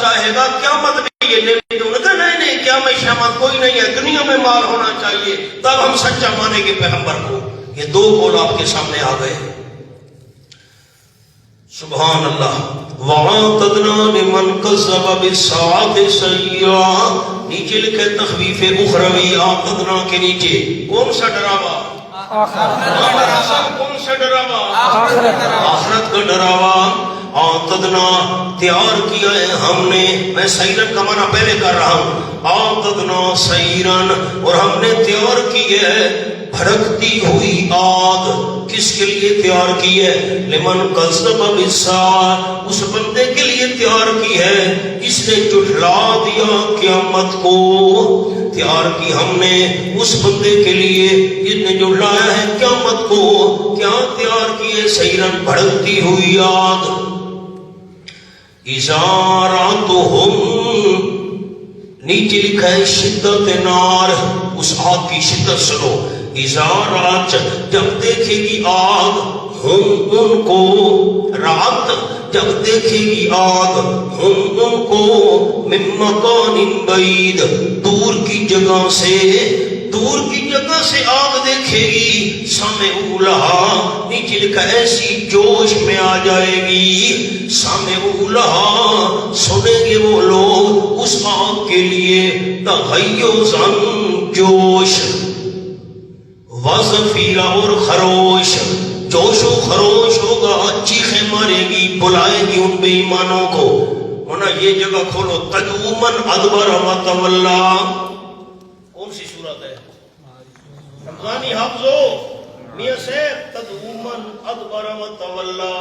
چاہے گا قیامت بھی یہ لے دوں گا. نہیں قیامت شامت کوئی نہیں ہے, دنیا میں مال ہونا چاہیے, تب ہم سچا مانیں گے پیغمبر کو. یہ دو قول آپ کے سامنے آ گئے. سبحان اللہ. وَعَاتَدْنَا لِمَنْ كَذَّبَ بِالسَّاعَةِ سَيِّئًا. نیچے لکھے تخویف اخروی. آتدنا کے نیچے کون سا ڈراوا؟ کون سا ڈراوا؟ آخرت کا ڈراوا. آتدنا تیار کیا ہے ہم نے. میں سیرن کا معنی پہلے کر رہا ہوں. آتدنا سیرن, اور ہم نے تیار کی ہے بھڑکتی ہوئی آگ. کس کے لیے تیار کی ہے؟ لمن کذب بالساعۃ, اس بندے کے لیے تیار کی ہے جس نے جھٹلا دیا قیامت کو. تیار کی ہم نے اس بندے کے لیے جس نے جھٹلایا ہے قیامت کو. کیا تیار کی ہے؟ سیرن, بھڑکتی ہوئی آگ. ازاراتہم, نیچے لکھا ہے شدت نار. اس آگ کی شدت سنو. ازارات, جب دیکھے گی آگ, ہم ان کو, رات جب دیکھے گی آگ, ہم ان کو, من مکان بعید, دور کی جگہ سے, دور کی جگہ سے آگ دیکھے گی. سامعوا لہا, نیچے لکھا ایسی جوش میں آ جائے گی. سامعوا لہا, سنیں گے وہ لوگ اس آگ کے لیے. تغیظا, جوش. وزفیرا, اور خروش. جوش و خروش ہوگا, چیخیں مارے گی, بلائے گی ان بے ایمانوں کو. ہونا یہ جگہ کھولو. تدعو من ادبر وتولی. کون سی صورت ہے؟ رمضانی حافظو میاں صاحب. تدعو من ادبر وتولی.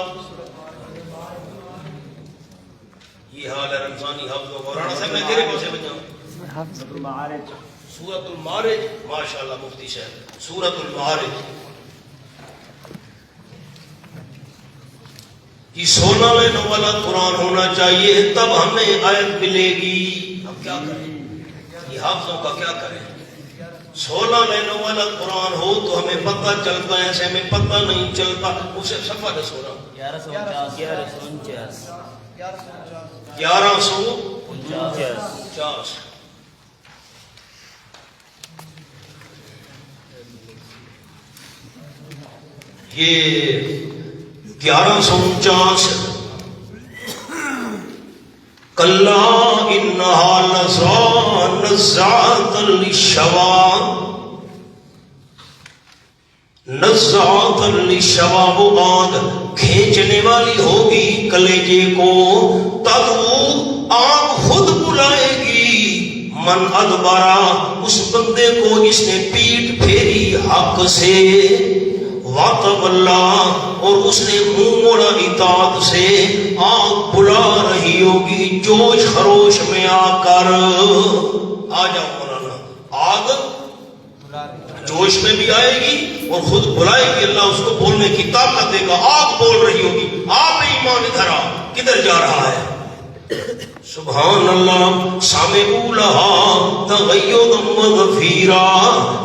یہ حال ہے رمضانی حافظو. مولانا صاحب میں تیرے کو سے بجاؤں. سورۃ المعارج. ماشاءاللہ مفتی صاحب. سورۃ المعارج. یہ 16 لائنوں والا قرآن ہونا چاہیے, تب ہمیں آیت ملے گی. ہم کیا کریں؟ یہ حافظوں کا کیا کریں؟ 16 لائنوں والا قرآن ہو تو ہمیں پتہ چلتا ہے, ایسے ہمیں پتہ نہیں چلتا. اسے صفحہ دس ہو رہا 1149. یہ 1149. کلا انہا لظی نزاعۃ للشوا. نزاعۃ للشوا, وہ آگ کھینچنے والی ہوگی کلیجے کو. تدعو, آگ خود بلائے گی. من ادبرا, اس بندے کو جس نے پیٹ پھیری حق سے. وتولی, اور اس نے منہ موڑا اطاعت سے. آگ بلا رہی ہوگی جوش خروش میں آ کر. آ جاؤ مولانا. آگ جوش میں بھی آئے گی اور خود بلائے گی. اللہ اس کو بولنے کی طاقت دے گا. آگ بول رہی ہوگی, آپ ایمان ادھر آ, کدھر جا رہا ہے؟ سبحان اللہ. سامعوا لہا تغیظا وزفیرا,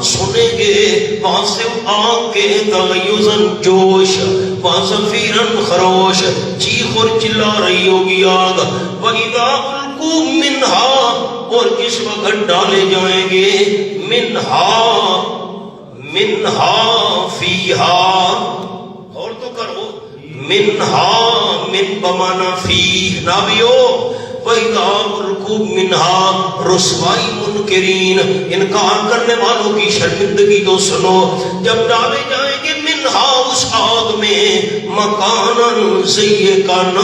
سنیں گے وہاں سے آگ کے تغیظا, جوش, وزفیرا, خروش, چیخ اور چلا رہی ہوگی آگ. وَإِذَا أُلْقُوا مِنْهَا, اور جس وقت ڈالے جائیں گے, منہا فیہا, اور تو کرو, منہا, من بمانا فیہ, نابیو. وَإِذَا أُلْقُوا مِنْهَا, رسوائی منکرین, انکار کرنے والوں کی شرمندگی کو سنو. جب ڈالے جائیں گے منہا, اس آگ میں, مکاناً ضیقاً,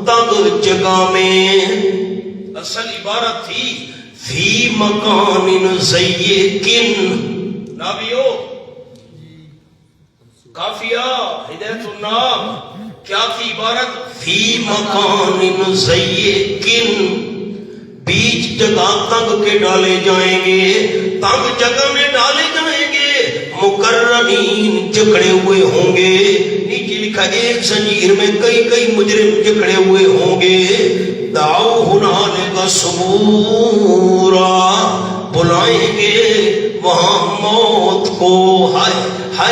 تنگ جگہ میں. اصل عبارت تھی فی مکان ضیقن. نابیو کافیہ ہدایت النام کیا تھی عبارت؟ فی مکان ضیقن, بیچ جگہ تنگ کے ڈالے جائیں گے. تنگ جگہ میں ڈالے جائیں گے. مقرنین, جکڑے ہوئے ہوں گے. نیچے لکھا ایک زنجیر میں کئی مجرم جکڑے ہوئے ہوں گے. دعو ہنالک ثبورا, بلائیں گے وہاں موت کو. ہائے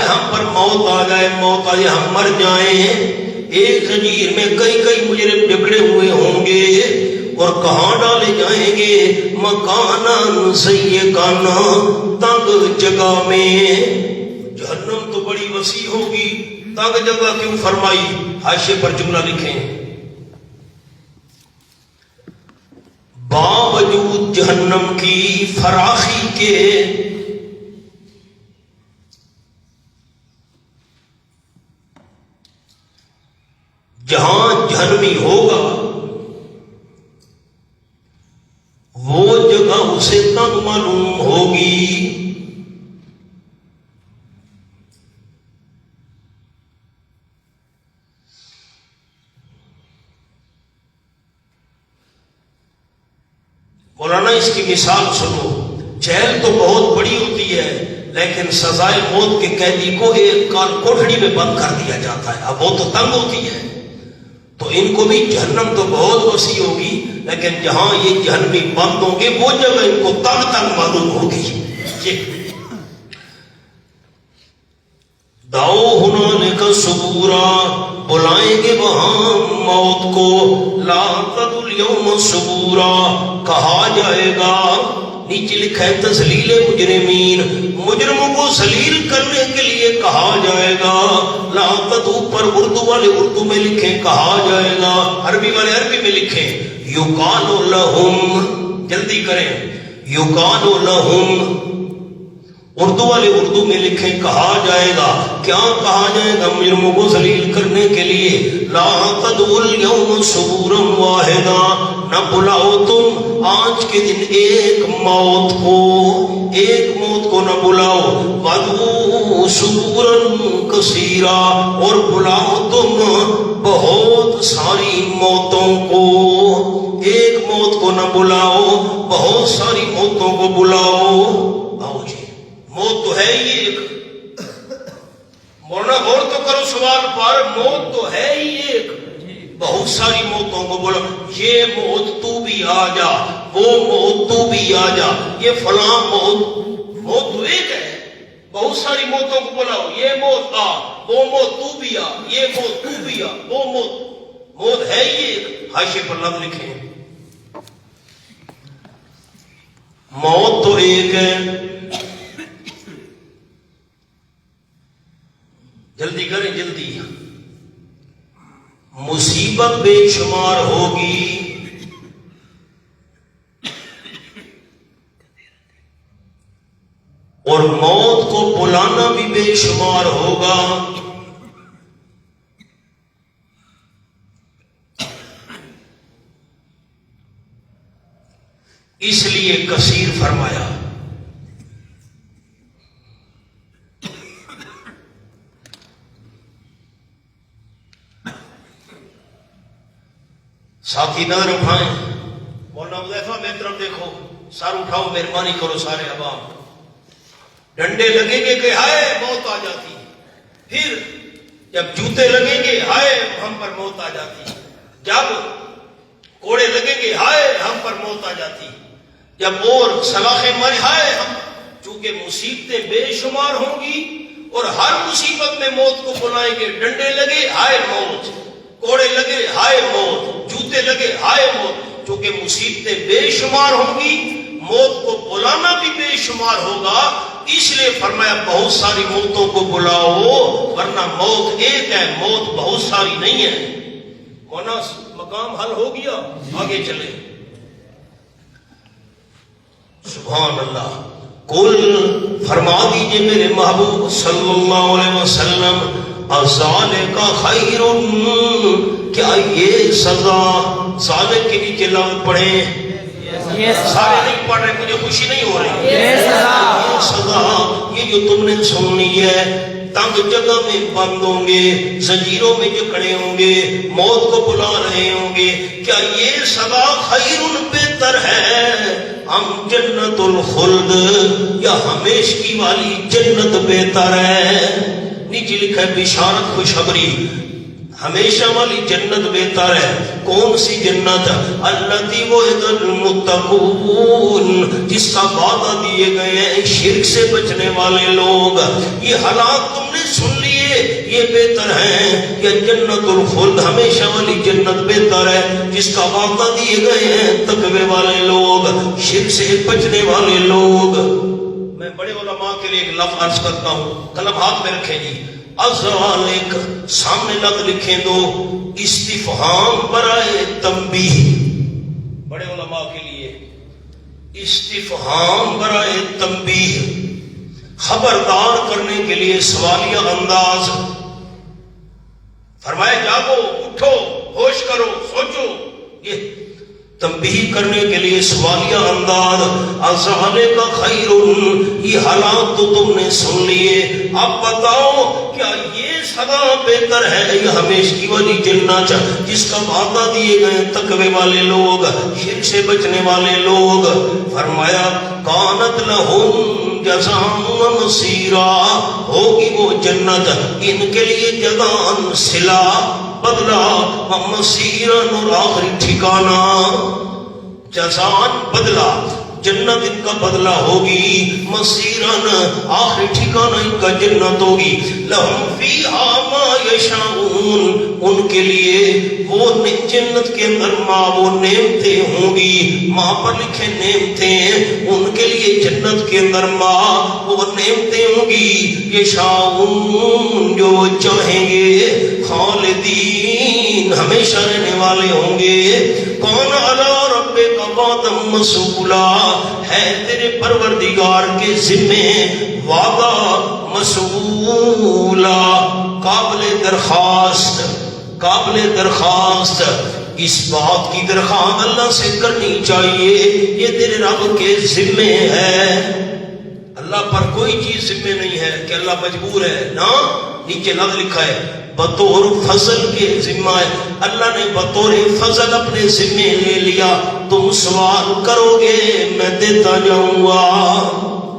ہم پر موت آ جائے, موت آ جائے, ہم مر جائیں. ایک زنجیر میں کئی مجرم جکڑے ہوئے ہوں گے. اور کہاں ڈالے جائیں گے؟ مکاناً ضیقاً، تنگ جگہ میں۔ جہنم تو بڑی وسیع ہوگی، تنگ جگہ کیوں فرمائی؟ حاشیے پر جملہ لکھیں، باوجود جہنم کی فراخی کے جہاں جہنمی ہوگا وہ جگہ اسے تنگ معلوم ہوگی۔ مولانا اس کی مثال سنو، جیل تو بہت بڑی ہوتی ہے لیکن سزائے موت کے قیدی کو ایک کوٹھڑی میں بند کر دیا جاتا ہے، اب وہ تو تنگ ہوتی ہے۔ تو ان کو بھی جہنم تو بہت وسیع ہوگی لیکن جہاں یہ جہنمی بند ہوں گے وہ جگہ ان کو تنگ تنگ معلوم ہوگی۔ داؤ ہنالک ثبورا، بلائیں گے وہاں موت کو، لا تدعوا اليوم ثبورا، کہا جائے گا، نیچے لکھا ہے تذلیل مجرمین، مجرموں کو ذلیل کرنے کے لیے کہا جائے گا۔ لا تدعوا پر اردو والے اردو میں لکھیں، کہا جائے گا، عربی والے عربی میں لکھیں، یقال لہم، جلدی کریں، یقال لہم، اردو والے اردو میں لکھیں، کہا جائے گا، کیا کہا جائے گا؟ مجرموں کو ذلیل کرنے کے لیے، لا تدعوا اليوم ثبورا واحدا، نہ بلاؤ تم آج کے دن ایک موت کو نہ بلاؤ، وادعوا ثبورا کثیرا، اور بلاؤ تم بہت ساری موتوں کو، ایک موت کو نہ بلاؤ، بہت ساری موتوں کو بلاؤ۔ آؤ جی، موت تو ہے ہی ایک، مولانا غور تو کرو سوال پر، موت تو ہے ہی ایک، بہت ساری موتوں کو بولا، یہ موت تو بھی آ جا، وہ موت تو بھی آ جا، یہ فلاں موت تو ایک ہے، بہت ساری موتوں کو بلاؤ، یہ موت آ، وہ موت تو بھی آ، یہ موت تو بھی آ، وہ موت ہے ہی ایک۔ حاشیے پر لفظ لکھیں، موت تو ایک ہے، جلدی کریں جلدی، مصیبت بے شمار ہوگی، اور موت کو بلانا بھی بے شمار ہوگا۔ اس لیے کثیر فرمایا۔ ساتھی نظر اٹھائیں، مولانا حذیفہ میری طرف دیکھو، سر اٹھاؤ، مہربانی کرو سارے عوام، ڈنڈے لگیں گے کہ ہائے موت آ جاتی، پھر جب جوتے لگیں گے ہائے ہم پر موت آ جاتی، جب کوڑے لگیں گے ہائے ہم پر موت آ جاتی، جب اور سلاخیں مارے ہائے ہم، چونکہ مصیبتیں بے شمار ہوں گی اور ہر مصیبت میں موت کو بلائیں گے، ڈنڈے لگے ہائے موت، کوڑے لگے ہائے موت، جوتے لگے ہائے موت، چونکہ مصیبتیں بے شمار ہوں گی، موت کو بلانا بھی بے شمار ہوگا، اس لیے فرمایا بہت ساری موتوں کو بلاؤ، ورنہ موت ایک ہے، موت بہت ساری نہیں ہے۔ مولانا مقام حل ہو گیا، آگے چلے۔ سبحان اللہ، کل فرما دیجئے میرے محبوب صلی اللہ علیہ وسلم، ذالک خیر، کیا یہ سزا، ذالک کے نیچے لام پڑھیں، سارے نہیں پڑھ رہے، مجھے خوشی نہیں ہو رہی، یہ سزا، یہ جو تم نے سننی ہے، تنگ جگہ میں بند ہوں گے، زنجیروں میں جکڑے ہوں گے، موت کو بلا رہے ہوں گے، کیا یہ سزا خیر بہتر ہے، ہم جنت الخلد، یا ہمیشگی والی جنت بہتر ہے؟ نیچے لکھا ہے بشارت خوشخبری، ہمیشہ والی جنت بہتر ہے۔ کون سی جنت؟ التی وعد المتقون، جس کا وعدہ دیے گئے ہیں شرک سے بچنے والے لوگ۔ یہ حالات تم نے سن لیے، یہ بہتر ہے کہ جنت الخلد ہمیشہ والی جنت بہتر ہے جس کا وعدہ دیے گئے ہیں تقوی والے لوگ، شرک سے بچنے والے لوگ۔ میں بڑے علماء کے لیے ایک لفظ عرض کرتا ہوں، قلم ہاتھ میں رکھیں جی، ازالک سامنے لفظ لکھیں دو، استفہام برائے تنبیہ، بڑے علماء کے لیے استفہام برائے تنبیہ، خبردار کرنے کے لیے سوالیہ انداز۔ فرمایا جاگو، اٹھو، ہوش کرو، سوچو، یہ تنبیہ کرنے کے لیے سوالیہ انداز۔ ازالک خیر، یہ حالات تو تم نے سن لیے، اب بتاؤ کیا یہ سدا بہتر ہے یہ ہمیشہ والی جنت جس کا وعدہ دیے گئے تقوی والے لوگ، شرک سے بچنے والے لوگ؟ فرمایا کانت لہم جزاء و مصیرا، ہوگی وہ جنت ان کے لیے جزاء صلہ، بدلہ، و مصیرا اور آخری ٹھکانہ، جزاء بدلہ، جنت ان کا بدلہ ہوگی، مصیرن آخری ٹھکانہ ان کا جنت ہوگی، لہم فیہا ما یشاؤون، ان کے لیے وہ جنت کے اندر وہ نعمتیں ہوں گی، ماں پر لکھے نعمتیں، ان کے لیے جنت کے اندر وہ نعمتیں ہوں گی، یشاؤون جو چاہیں گے، خالدین ہمیشہ رہنے والے ہوں گے۔ کون علی ربک وعدا مسئولا، ہے تیرے پروردگار کے ذمے وعدہ مسئولا، قابل درخواست، قابل درخواست۔ اس بات کی درخواست اللہ سے کرنی چاہیے، یہ تیرے رب کے ذمے ہے۔ اللہ پر کوئی چیز ذمے نہیں ہے کہ اللہ مجبور ہے، نہ، نیچے لفظ لکھا ہے بطور فضل کے ذمہ ہے، اللہ نے بطور فضل اپنے ذمے لے لیا، تم سوال کرو گے میں دیتا جاؤں گا،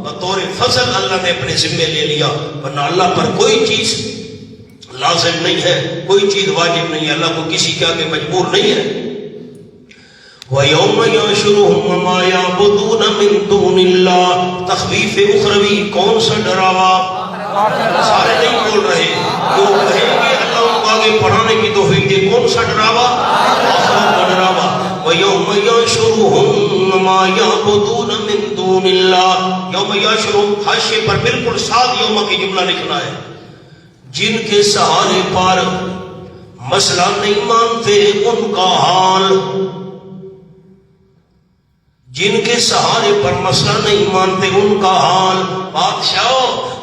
بطور فضل اللہ نے اپنے ذمے لے لیا، ورنہ اللہ پر کوئی چیز لازم نہیں ہے، کوئی چیز واجب نہیں ہے، اللہ کو کسی کے آگے مجبور نہیں ہے۔ وَيَوْمَ يَحْشُرُهُمْ وَمَا يَعْبُدُونَ مِن دُونِ اللَّهِ، تخویف اخروی کون سا ڈراوا؟ سارے نہیں بول رہے، جو کہیں گے اللہ کو آگے پڑھانے کی توفیق دے، کون سا ڈراوا؟ آخرت کا ڈراوا۔ وَيَوْمَ يَحْشُرُهُمْ وَمَا يَعْبُدُونَ مِن دُونِ اللَّهِ، یوم یحشرہم حاشیے پر بالکل ساتھ یوم کی جملہ لکھنا ہے، جن کے سہارے پر مسئلہ نہیں مانتے ان کا حال، جن کے سہارے پر مسئلہ نہیں مانتے ان کا حال۔ بادشاہ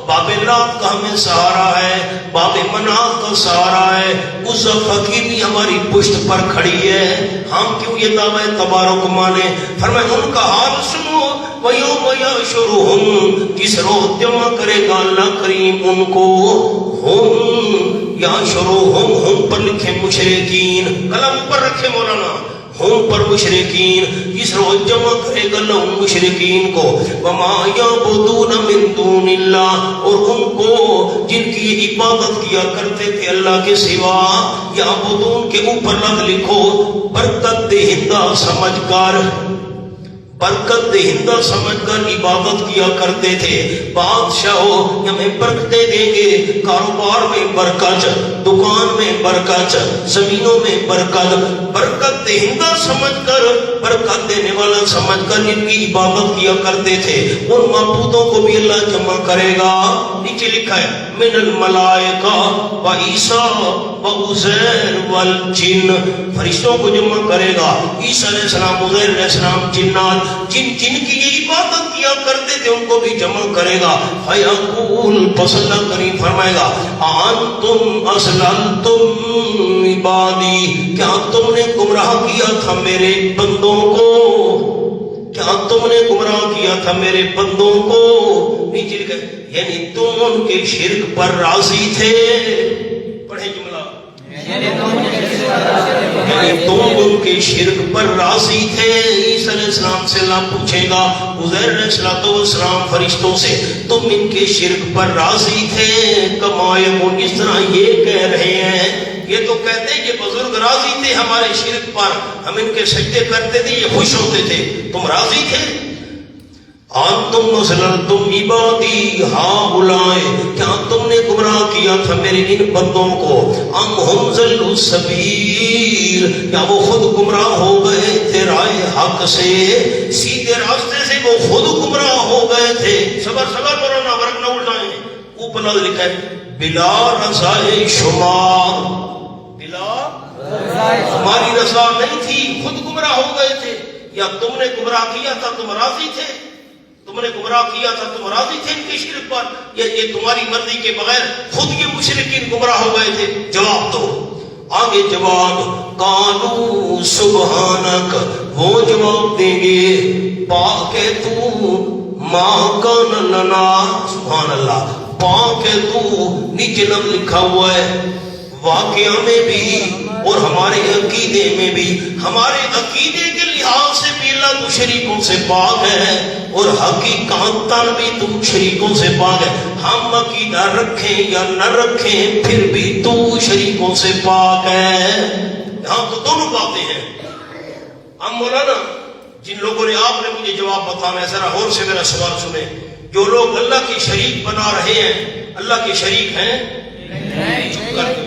باب لات کا ہمیں سہارا ہے، باب منات کا سہارا ہے، اس فقیر بھی ہماری پشت پر کھڑی ہے، ہم کیوں یہ دعوی تبارک مانے؟ فرمائے ان کا حال سنو، وَيَوْمَ يَحْشُرُهُمْ، کس روز جمع کرے گا اللہ کریم ان کو، ہم یحشرہم، ہم پر لکھے مشرکین، قلم پر رکھے مولانا، ہم پر مشرکین، اس روز جمع کرے گا لہم مشرکین کو، وما یعبدون من دون اللہ، اور ان کو جن کی عبادت کیا کرتے تھے اللہ کے سوا، یعبدون کے اوپر لفظ لکھو برکت دہندہ سمجھ کر، برکت دہندہ سمجھ کر عبادت کیا کرتے تھے۔ بادشاہو ہمیں برکتیں دیں گے، کاروبار میں برکت، دکان میں برکت، زمینوں میں برکت، برکت دہندہ سمجھ کر، برکت دینے والا سمجھ کر جن کی عبادت کیا کرتے تھے ان معبودوں کو بھی اللہ جمع کرے گا۔ نیچے لکھا ہے من الملائکہ و عیسیٰ و عزیر والجن، فرشتوں کو جمع کرے گا، عیسیٰ علیہ السلام، عزیر علیہ السلام، جنات، جن کی یہ عبادت کیا کرتے تھے ان کو بھی جمع کرے گا۔ فیقول، پس اللہ کریم فرمائے گا انتم اضللتم عبادی، کیا تم نے گمراہ کیا تھا میرے بندوں کو، کیا تم نے گمراہ کیا تھا میرے بندوں کو؟ نیچے لکھا ہے یعنی تم ان کے شرک پر راضی تھے، پڑھیں جملہ، یعنی تم ان کے شرک پر راضی تھے۔ عیسیٰ علیہ السلام سے اللہ پوچھے گا، عزیر علیہ السلام فرشتوں سے، تم ان کے شرک پر راضی تھے؟ کمائمون، اس طرح یہ کہہ رہے ہیں، یہ تو کہتے ہیں یہ بزرگ راضی تھے ہمارے شرک پر، ہم ان کے سجدے کرتے تھے یہ خوش ہوتے تھے، تم راضی تھے؟ انتم مسلمتم عبادی ہاؤلائے، کیا تم نے گمراہ کیا تھا میرے ان بندوں کو، ام ہم ضلوا السبیل، کیا وہ خود گمراہ ہو گئے تھے رائے حق سے، سیدھے راستے سے وہ خود گمراہ ہو گئے تھے۔ صبر صبر مولانا ورق نہ اٹھائیں، اوپر نہ لکھا ہے بلا رضائے شما، بلا ہماری رضا نہیں تھی، خود گمراہ ہو گئے تھے، یا تم نے گمراہ کیا تھا تم راضی تھے، تم نے گمراہ کیا تھا تم راضی تھے ان کی شرک پر، یا یہ تمہاری مرضی کے بغیر خود یہ مشرکین گمراہ ہو گئے تھے؟ جواب دو۔ آگے جواب قالوا سبحانک، وہ جواب دیں گے پاک ہے تو، ما کان لنا، سبحان اللہ، پاک ہے تو، نیچے لفظ لکھا ہوا ہے واقعہ میں بھی اور ہمارے عقیدے میں بھی، ہمارے عقیدے کے لحاظ سے بھی اللہ تو شریکوں سے پاک ہے، اور حقیقتاً بھی تو شریکوں سے پاک ہے، ہم عقیدہ رکھیں یا نہ رکھیں پھر بھی تو شریکوں سے پاک ہے۔ یہاں تو دونوں باتیں ہیں۔ اب مولانا جن لوگوں نے، آپ نے مجھے جواب بتانا ہے، ذرا غور سے میرا سوال سنیں، جو لوگ اللہ کی شریک بنا رہے ہیں، اللہ کے شریک ہیں؟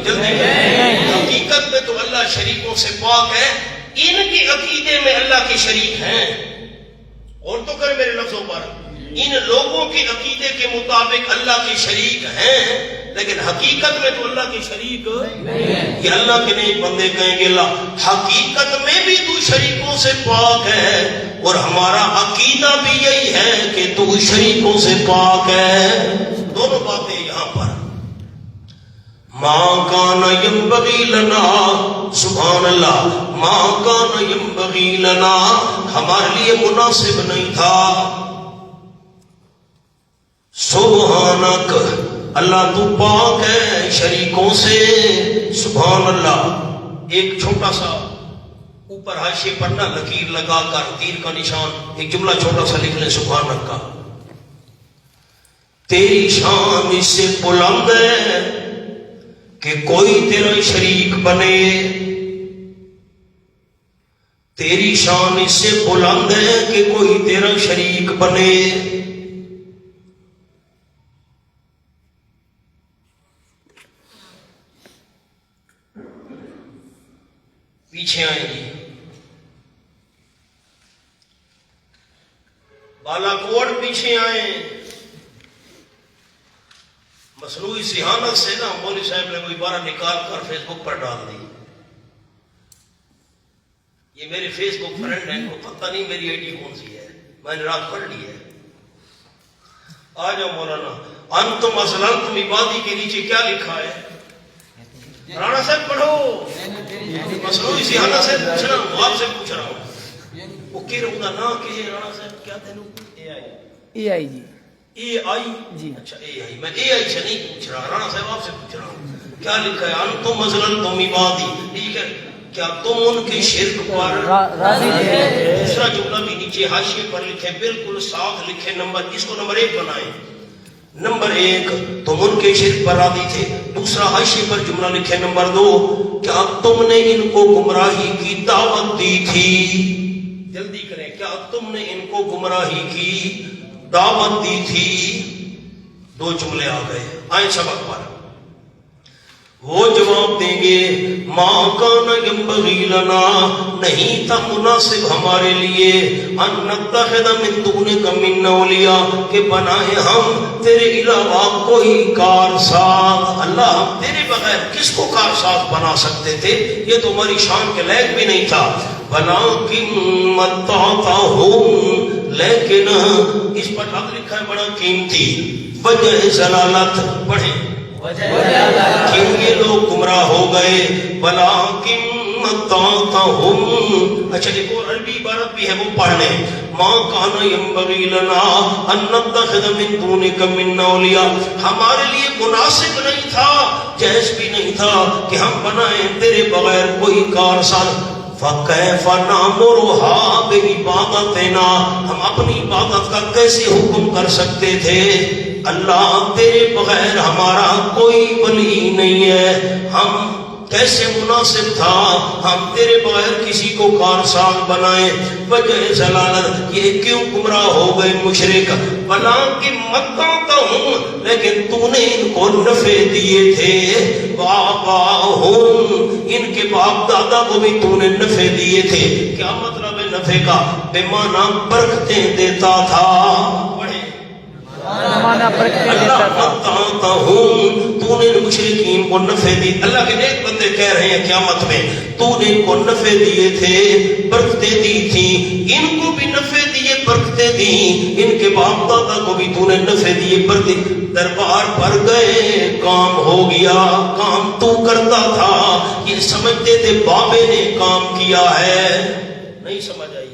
جلدی حقیقت میں تو اللہ شریکوں سے پاک ہے، ان کے عقیدے میں اللہ کے شریک ہیں، اور تو کریں میرے لفظوں پر، ان لوگوں کے عقیدے کے مطابق اللہ کے شریک ہیں، لیکن حقیقت میں تو اللہ کے شریک یہ اللہ کے نیک بندے کہیں گے اللہ حقیقت میں بھی تو شریکوں سے پاک ہے، اور ہمارا عقیدہ بھی یہی ہے کہ تو شریکوں سے پاک ہے۔ دونوں باتیں یہاں پر ما کان ینبغی لنا، سبحان اللہ، ما کان ینبغی لنا، ہمارے لیے مناسب نہیں تھا، سبحانک، اللہ تو پاک ہے شریکوں سے، سبحان اللہ۔ ایک چھوٹا سا اوپر حاشیے پر نہ لکیر لگا کر تیر کا نشان ایک جملہ چھوٹا سا لکھ لیں، سبحانک کا، تیری شان اس سے بلند ہے کہ کوئی تیرا شریک بنے، تیری شان اس سے بلند ہے کہ کوئی تیرا شریک بنے۔ پیچھے آئیں گی، بالا کوٹ پیچھے آئیں، مصنوعی ذہانت سے نا مولوی صاحب نے کوئی بارہ نکال کر فیس بک پر ڈال دی، یہ میرے فیس بک فرینڈ ہیں، کو پتہ نہیں میری آئی ڈی کون سی ہے، میں نے رات پڑھ لی ہے۔ آ جاؤ مولانا، انتم اسلمتم عبادی کے نیچے کیا لکھا ہے؟ رانا صاحب پڑھو، مصنوعی ذہانت سے پوچھ رہا ہوں، آپ سے پوچھ رہا ہوں، وہ کہہ رہا نا کہ رانا صاحب کیا تینوں اے آئی جی، اے آئی جی، اچھا اے آئی، میں اے آئی سے نہیں پوچھ رہا، رانا صاحب آپ سے پوچھ رہا ہوں، کیا لکھا ہے؟ انتم اسلمتم عبادی، ٹھیک ہے، کیا تم ان کے شرک پر راضی تھے؟ دوسرا جملہ بھی نیچے حاشیے پر لکھے، بالکل ساتھ لکھے، نمبر، اس کو نمبر 1 بنائیں، نمبر 1 تم ان کے شرک پر راضی تھے، دوسرا حاشیے پر جملہ لکھے نمبر 2 کیا تم نے ان کو گمراہی کی دعوت دی تھی؟ جلدی کریں، کیا تم نے ان کو گمراہی کی دعوت دی تھی؟ 2 جملے آ گئے، آئیں سبق پر۔ وہ جواب دیں گے ما کان ینبغی لنا، نہیں تھا مناسب ہمارے لیے، ان نتخذ من دونک من اولیاء، کہ بنائے ہم تیرے علاوہ کوئی کارساز، اللہ ہم تیرے بغیر کس کو کارساز بنا سکتے تھے، یہ تو ہماری شان کے لائق بھی نہیں تھا، ولکن متعتهم، لیکن اس پر حق لکھا ہے بڑا قیمتی، وجہ ضلالت، پڑھیں کیوں یہ لوگ گمراہ ہو گئے، ولیکن متعتهم، اچھا ایک اور عربی عبارت بھی ہے وہ پڑھ لیں، ما کان ینبغی لنا ان نتخذ من دونک من اولیاء، ہمارے لیے مناسب نہیں تھا، جائز بھی نہیں تھا کہ ہم بنائیں تیرے بغیر کوئی کارساز، فَكَيْفَ نَأْمُرُهَا بِعِبَادَتِنَا، ہم اپنی عبادت کا کیسے حکم کر سکتے تھے، اللہ تیرے بغیر ہمارا کوئی ولی نہیں ہے، ہم کیسے مناسب تھا ہم تیرے باہر کسی کو کارساز بنائیں. وجہ ضلالت یہ کیوں گمراہ ہو گئے مشرک. بلا کی مت آتا ہوں لیکن تو نے ان کو نفع دیے تھے. بابا ہوں ان کے باپ دادا کو بھی تو نے نفع دیے تھے. کیا مطلب ہے نفع کا؟ بے معنی برکتیں دیتا تھا. اللہ متعتا ہوں تو نے مشرکین کو نفع دی. اللہ کے نیک بندے کہہ رہے ہیں قیامت میں تو نے ان کو نفع دیے تھے برکتیں دی تھی. ان کو بھی نفع دیے برکتیں دی. ان کے باپ دادا کو بھی تو نے نفع دیے برکتیں. دربار پر گئے کام ہو گیا. کام تو کرتا تھا یہ سمجھتے تھے بابے نے کام کیا ہے. نہیں سمجھ آئی.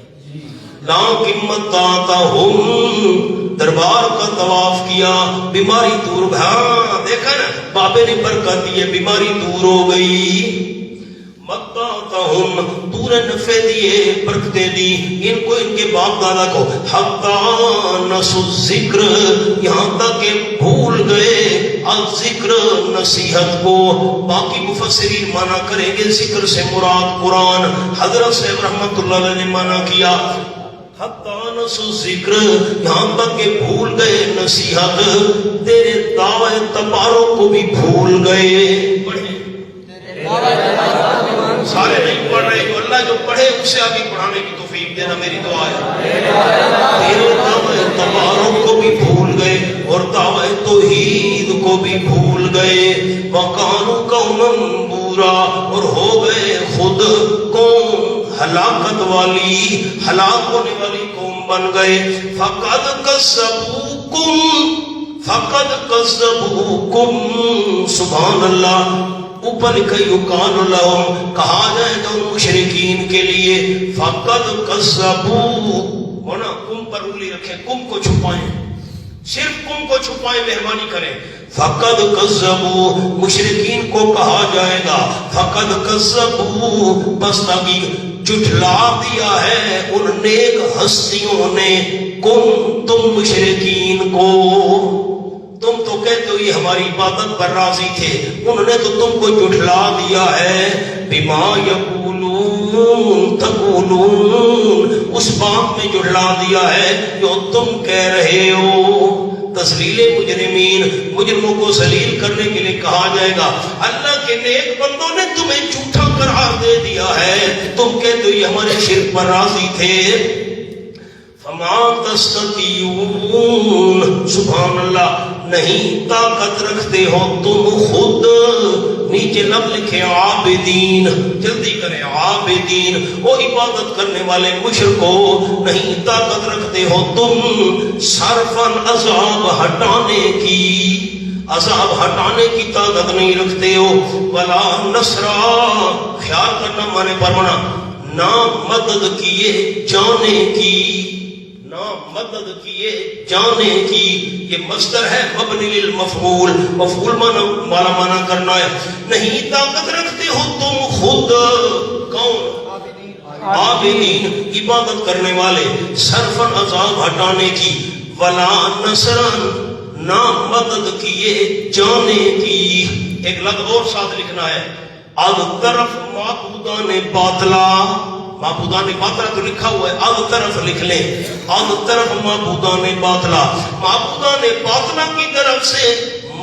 لیکن متعتا ہوں دربار کا طواف کیا بیماری دور. ہاں دیکھا نا بابے نے برکت دی بیماری دور ہو گئی. متعتہم تو نے نفع دیے برکتیں دی ان کو ان کے باپ دادا کو. حتی نسوا الذکر یہاں تک کہ بھول گئے الذکر نصیحت کو. باقی مفسرین معنی کریں گے ذکر سے مراد قرآن. حضرت صاحب رحمت اللہ علیہ نے معنی کیا حتی نسوا الذکر یہاں تک کہ بھول گئے نصیحت. تیرے دعوے تبارک کو بھی بھول گئے. سارے نہیں پڑھ رہے جو اللہ جو پڑھے اسے آگے پڑھانے کی توفیق دینا میری دعا ہے. تیرے دعوے تبارک کو بھی بھول گئے اور دعوے توحید کو بھی بھول گئے. وَقَانُوا قَوْمًا بُورًا اور ہو گئے خود قوم ہلاکت والی ہلاک ہونے والی قوم بن گئے. فَقَدْ كَذَّبُوكُمْ سبحان اللہ. اوپر لکھا یقال لہم کہا جائے گا ان مشرکین کے لیے فقد کذبوا ہونا کم پر انگلی رکھیں کم کو چھپائیں صرف کم کو چھپائیں مہربانی کریں. فقد کذبوا مشرکین کو کہا جائے گا فقد کذبوا بس تاکہ جھٹلا دیا ہے ان نیک ہستیوں نے کم تم مشرکین کو. تم تو کہتے ہو یہ ہماری عبادت پر راضی تھے انہوں نے تو تم کو جھٹلا دیا ہے. بما یقولون تقولون اس بات میں جھٹلا دیا ہے جو تم کہہ رہے ہو. تذلیل مجرمین مجرموں کو ذلیل کرنے کے لیے کہا جائے گا اللہ کے نیک بندوں نے تمہیں جھوٹا قرار دے دیا ہے. تم کہتے ہو یہ ہمارے شرک پر راضی تھے. فما تستطيعون سبحان اللہ نہیں طاقت رکھتے ہو تم خود. نیچے لب لکھے عابدین جلدی کریں عابدین وہ عبادت کرنے والے مشرکو نہیں طاقت رکھتے ہو تم صرفاً عذاب ہٹانے کی. عذاب ہٹانے کی طاقت نہیں رکھتے ہو. ولا نصرا خیال کرنا مانے پرمانا نہ مدد کیے جانے کی مدد کیے جانے کی. یہ مصدر ہے مبنی للمفعول مفعول والا معنی کرنا ہے. نہیں طاقت رکھتے ہو تم خود کون عابدین عبادت کرنے والے صرفاً عذاب ہٹانے کی. ولا نصرا نہ مدد کیے جانے کی. ایک لفظ اور ساتھ لکھنا ہے اد طرف معبودان باطلا. معبودان باطلا تو لکھا ہوا ہے اد طرف لکھ لیں اد طرف معبودان باطلا. معبودان باطلا کی طرف سے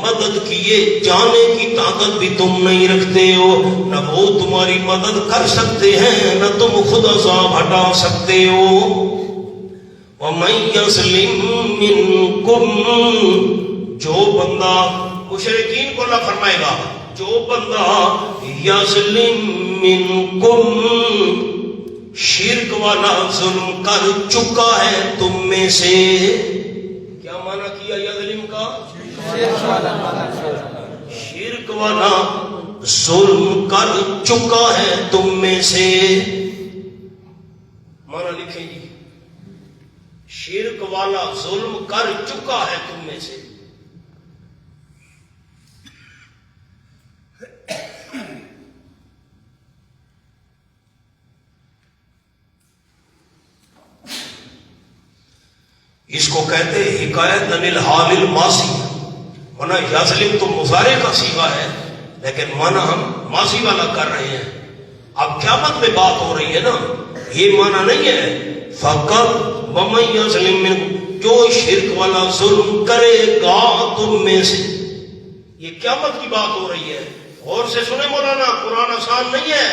مدد کیے جانے کی طاقت بھی تم نہیں رکھتے ہو. نہ وہ تمہاری مدد کر سکتے ہیں نہ تم خود عذاب ہٹا سکتے ہو. وَمَن يَسْلِم مِّنكُمْ جو بندہ مشرکین کو اللہ فرمائے گا جو بندہ یسلم منکم شرک والا ظلم کر چکا ہے تم میں سے. کیا معنی کیا یظلم کا؟ شرک والا ظلم کر چکا ہے تم میں سے. معنی لکھیں گی شرک والا ظلم کر چکا ہے تم میں سے. اس کو کہتے حکایت عن الحال الماضی. مانا یظلم تو مضارع کا صیغہ ہے لیکن مانا ہم ماضی والا کر رہے ہیں. اب قیامت میں بات ہو رہی ہے نا, یہ معنی نہیں ہے فقط وَمَن يَظْلِم مِّنكُمْ, جو شرک والا ظلم کرے گا تم میں سے. یہ قیامت کی بات ہو رہی ہے. غور سے سنیں مولانا, قرآن آسان نہیں ہے.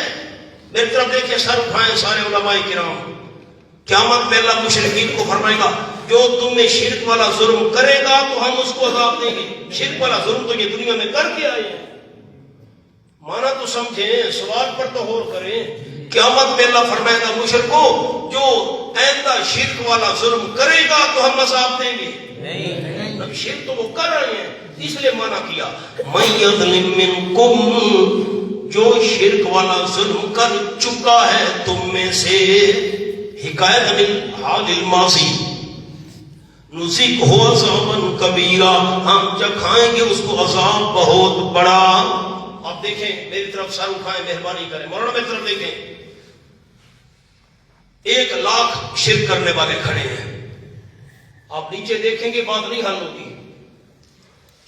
میری طرف دیکھیں, سر اٹھائیں سارے علماء کرام. قیامت میں اللہ مشرکین کو فرمائے گا جو تم میں شرک والا ظلم کرے گا تو ہم اس کو عذاب دیں گے. شرک والا ظلم تو یہ دنیا میں کر کے آئے ہیں. مانا تو سمجھیں, سوال پر تو غور کریں. قیامت میں اللہ فرمائے گا مشرکو جو آئندہ شرک والا ظلم کرے گا تو ہم عذاب دیں گے. نہیں, شرک تو وہ کر رہے ہیں, اس لیے منع کیا. مَن يَظْلِم مِّنكُمْ, جو شرک والا ظلم کر چکا ہے تم میں سے. حکایت من حال الماضی نذقہ عذابا کبیرا, ہم چکھائیں گے اس کو عذاب بہت بڑا. آپ دیکھیں, میری طرف سر اٹھائیں, مہربانی کریں مولانا میری طرف دیکھیں. 1,00,000 شرک کرنے والے کھڑے ہیں. آپ نیچے دیکھیں گے بات نہیں حل ہوگی.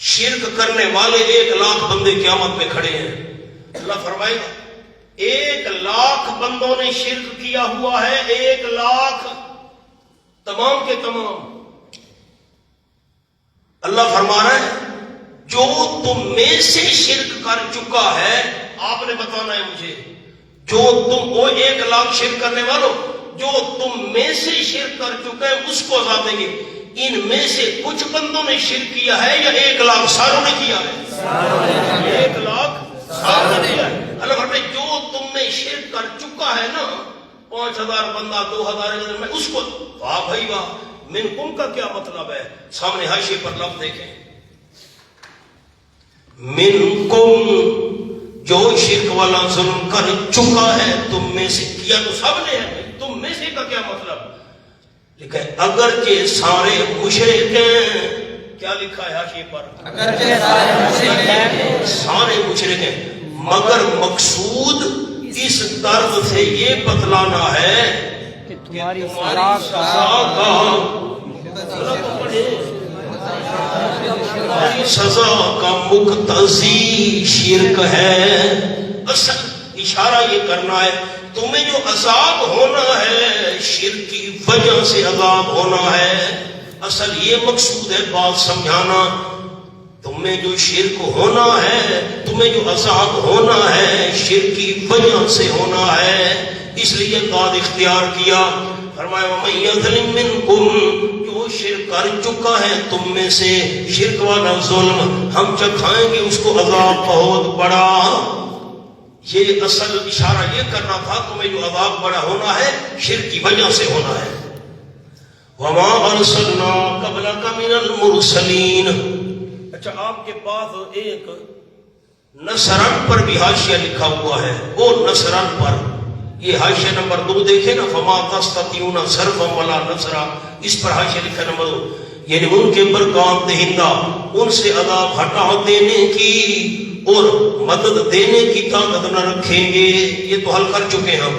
شرک کرنے والے 1,00,000 بندے قیامت میں کھڑے ہیں. اللہ فرمائے گا 1,00,000 بندوں نے شرک کیا ہوا ہے. 1,00,000 تمام کے تمام. اللہ فرما رہا ہے جو تم میں سے شرک کر چکا ہے, آپ نے بتانا ہے مجھے, جو تم وہ 1,00,000 شرک کرنے والوں جو تم میں سے شرک کر چکا ہے اس کو عذاب دیں گے. ان میں سے کچھ بندوں نے شرک کیا ہے یا 1,00,000 ساروں نے کیا ہے؟ 1,00,000 ساروں نے کیا ہے. اللہ فرمائے جو تم میں شرک کر چکا ہے نا, 5,000 بندہ 2,000 میں, اس کو واہ بھائی واہ. منکم کا کیا مطلب ہے؟ سامنے حاشیے پر لفظ دیکھیں. منکم جو شرک والا ظلم کر چکا ہے تم میں سے. کیا تو سب نے ہے, تم میں سے کا کیا مطلب؟ لیکن اگرچہ سارے مشرک ہیں, کیا لکھا ہے حاشیے پر؟ اگرچہ سارے مشرک ہیں, سارے مشرک ہیں, مگر مقصود اس درد سے یہ بتلانا ہے کہ تمہاری سزا کا مقتضی شرک ہے. اصل اشارہ یہ کرنا ہے تمہیں جو عذاب ہونا ہے شرک کی وجہ سے عذاب ہونا ہے. اصل یہ مقصود ہے بات سمجھانا. تمہیں جو شرک ہونا ہے, تمہیں جو عذاب ہونا ہے شرک کی وجہ سے ہونا ہے, اس لیے داد اختیار کیا. فرمایا وَمَن يَظْلِم مِّنكُمْ, جو شرک کر چکا ہے تم میں سے شرک والا ظلم, ہم چکھائیں گے اس کو عذاب بہت بڑا. یہ اصل اشارہ یہ کرنا تھا تمہیں جو عذاب بڑا ہونا ہے شرک کی وجہ سے ہونا ہے. وَمَا أَرْسَلْنَا قَبْلَكَ مِنَ الْمُرْسَلِينَ. اچھا, آپ کے پاس ایک نصرن پر بھی حاشیہ لکھا ہوا ہے. وہ نصرن پر یہ حاشیہ نمبر 2 دیکھیں نا, فما تستطيعون صرفا ولا نصرا, اس پر حاشیہ لکھا نمبر 2, یعنی ان کے برکام دہندہ ان سے عذاب ہٹا دینے کی اور مدد دینے کی طاقت نہ رکھیں گے. یہ تو حل کر چکے ہم.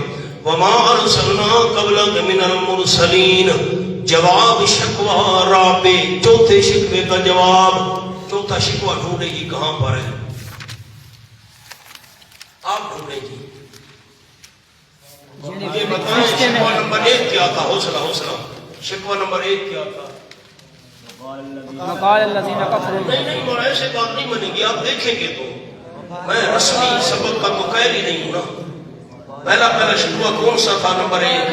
وما ارسلنا قبلک من المرسلین, جواب شکوہ رابع, چوتھے شکوے کا جواب. چوتھا شکوہ ڈھونڈے گی کہاں پر ہے, آپ ڈھونڈے گی. یہ بتائیں شکوہ نمبر 1 کیا تھا؟ حوصلہ. شکوہ نمبر 1 کیا تھا؟ نہیں مولا, ایسے بات نہیں بنے گی. آپ دیکھیں گے تو میں رسمی سبق کا تو قائل ہی نہیں ہوں نا. پہلا شکوہ کون سا تھا؟ نمبر 1,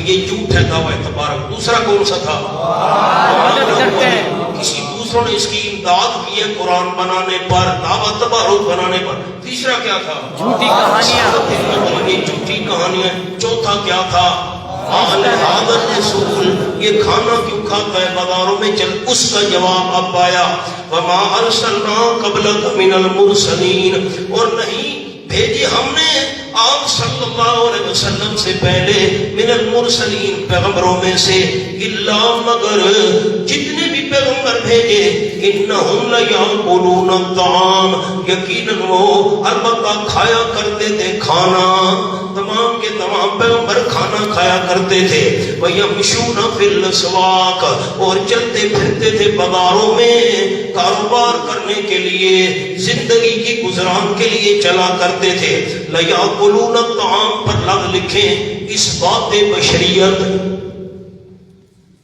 یہ جھوٹ ہے دعویٰ تبارک. دوسرا کون سا تھا؟ کسی دوسروں نے اس کی امداد کی ہے قرآن بنانے پر, دعوت تبارک بنانے پر. تیسرا کیا تھا؟ جھوٹی کہانیاں. چوتھا کیا تھا؟ رسول, یہ کھانا کیوں کھاتا ہے بازاروں میں چل, اس کا جواب اب آیا. وما ارسلنا قبلک من المرسلین, اور نہیں بھیجے ہم نے آپ صلی اللہ علیہ وسلم سے پہلے من المرسلین پیغمبروں میں سے, الا مگر جتنے بھی پیغمبر بھیجے, انہم لیاکلون الطعام, یقیناً وہ البتہ کھایا کرتے تھے کھانا. تمام کے تمام پیغمبر کھانا کھانا کھایا کرتے تھے. وَيَمْشُونَ فِي الْأَسْوَاقِ اور چلتے پھرتے تھے بازاروں میں, کاروبار کرنے کے لیے, زندگی کی گزران کے لیے چلا کرتے تھے. لَيَأْكُلُونَ الطَّعَامَ پر لفظ لکھیں اس بات بشریت,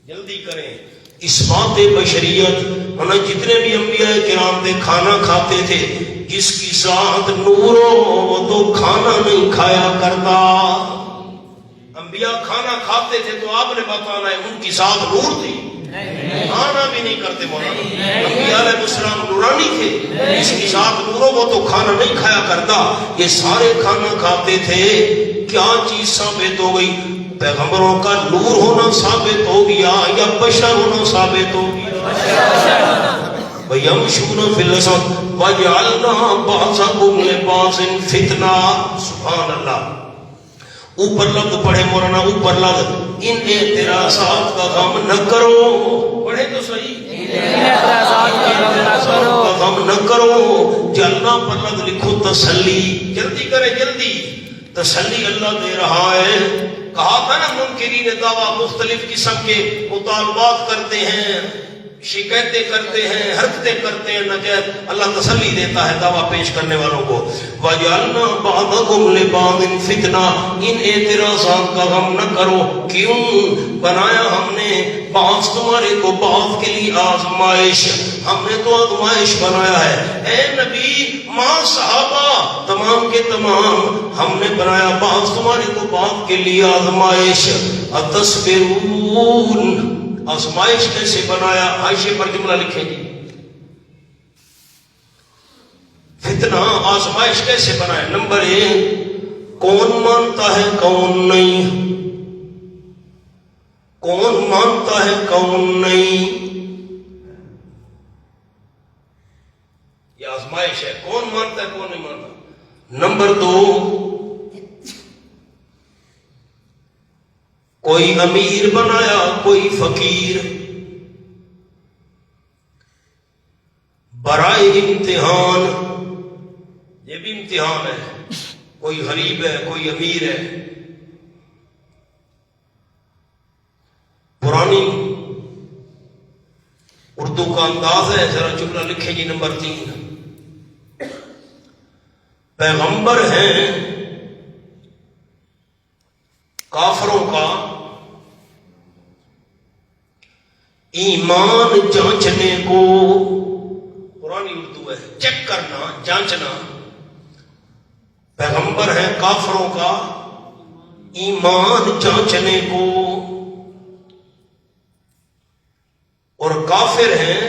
جلدی کریں, اس بات بشریت. جتنے بھی انبیاء کرام تھے کھانا کھاتے تھے. جس کی ذات نور ہو وہ تو کھانا نہیں کھایا کرتا. انبیاء کھانا کھاتے تھے تو آپ نے بتانا ہے ان کی ذات نور تھی, کھانا بھی نہیں کرتے. مولانا انبیاء علیہ السلام نورانی تھے, جس کی ذات نور ہو وہ تو کھانا نہیں کھایا کرتا. یہ سارے کھانا کھاتے تھے. کیا چیز ثابت ہو گئی؟ پیغمبروں کا نور ہونا ثابت ہو گیا یا بشر ہونا ثابت ہو گیا؟ وَيَمْشُونَ فِي الْأَسْوَاقِ وَجَعَلْنَا بَعْضَكُمْ لِبَعْضٍ فِتْنَةً. سبحان اللہ. اوپر لفظ پڑھے مولانا, اوپر لفظ, ان اعتراضات کا غم نہ کرو. پڑھے تو صحیح, غم نہ کرو. جلنا پر لفظ لکھو تسلی. جلدی کرے جلدی, تسلی اللہ دے رہا ہے. کہا تھا نا منکرین دعویٰ مختلف قسم کے مطالبات کرتے ہیں, شکایتیں کرتے ہیں, حرکتیں کرتے ہیں ناجائز. اللہ تسلی دیتا ہے دعویٰ پیش کرنے والوں کو. وَجَعَلْنَا بَعْضَكُمْ لِبَعْضٍ فِتْنَةً ان اعتراضات کا غم نہ کرو. کیوں بنایا ہم نے بعض تمہارے کو بعض کے لیے آزمائش. ہم نے تو آزمائش بنایا ہے اے نبی, ماں صحابہ تمام کے تمام ہم نے بنایا بعض تمہارے کو بعض کے لیے آزمائش. اتصبرون, آزمائش کیسے بنایا؟ حاشیے پر جملہ لکھیں گے. فتنہ آزمائش کیسے بنایا؟ نمبر 1, کون مانتا ہے کون نہیں, کون مانتا ہے کون نہیں. یہ آزمائش ہے, کون مانتا ہے کون نہیں مانتا. نمبر 2, کوئی امیر بنایا کوئی فقیر, برائے امتحان. یہ بھی امتحان ہے, کوئی غریب ہے کوئی امیر ہے. پرانی اردو کا انداز ہے, ذرا جملہ لکھیں جی. نمبر 3, پیغمبر ہیں کافروں کا ایمان جانچنے کو. پرانی اردو ہے, چیک کرنا, جانچنا. پیغمبر ہیں کافروں کا ایمان جانچنے کو, اور کافر ہیں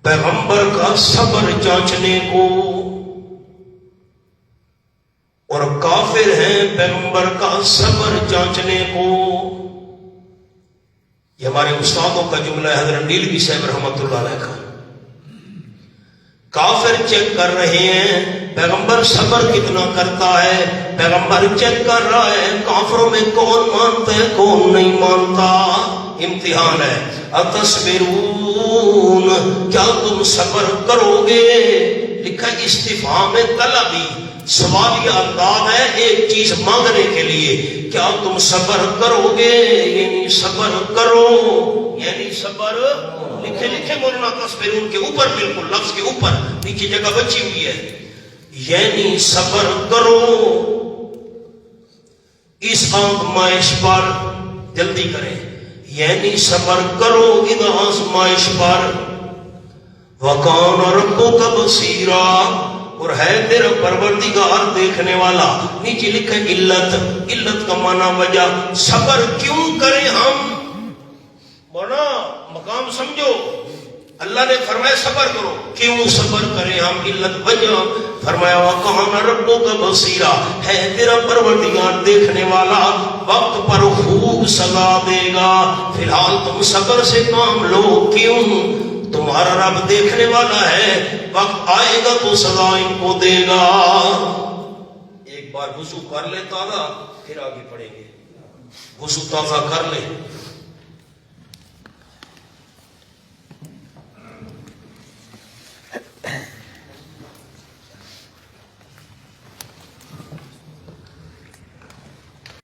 پیغمبر کا صبر جانچنے کو, اور کافر ہیں پیغمبر کا صبر جانچنے کو. یہ ہمارے استادوں کا جملہ ہے, حضرت نیلوی صاحب رحمۃ اللہ علیہ کا. کافر چیک کر رہے ہیں پیغمبر صبر کتنا کرتا ہے, پیغمبر چیک کر رہا ہے کافروں میں کون مانتا ہے کون نہیں مانتا. امتحان ہے. اتصبرون, کیا تم صبر کرو گے؟ لکھا استفہام طلبی, سوالیہ انداز ہے ایک چیز مانگنے کے لیے. کیا تم صبر کرو گے؟ یعنی صبر کرو, یعنی صبر. لکھے مولانا تصبرون کے اوپر, بالکل لفظ کے اوپر, نیچے جگہ بچی ہوئی ہے. یعنی صبر کرو اس آزمائش پر. جلدی کریں, یعنی صبر کرو ان آزمائش پر. وَكَانَ رَبُّكَ بَصِيرًا, اور ہے تیرا پروردگار دیکھنے والا. نیچے لکھا علت, علت کا معنی وجہ. صبر کیوں کریں ہم؟ بولا مقام سمجھو. اللہ نے فرمایا صبر کرو, کیوں صبر کریں ہم؟ علت وجہ. فرمایا وَكَانَ رَبُّكَ بَصِيرًا, ہے تیرا پروردگار دیکھنے والا, وقت پر خوب سزا دے گا. فی الحال تم صبر سے کام لو. کیوں؟ تمہارا رب دیکھنے والا ہے, وقت آئے گا تو سزا ان کو دے گا. ایک بار وضو کر لے تازہ, پھر آگے پڑھیں گے. وضو تازہ کر لے,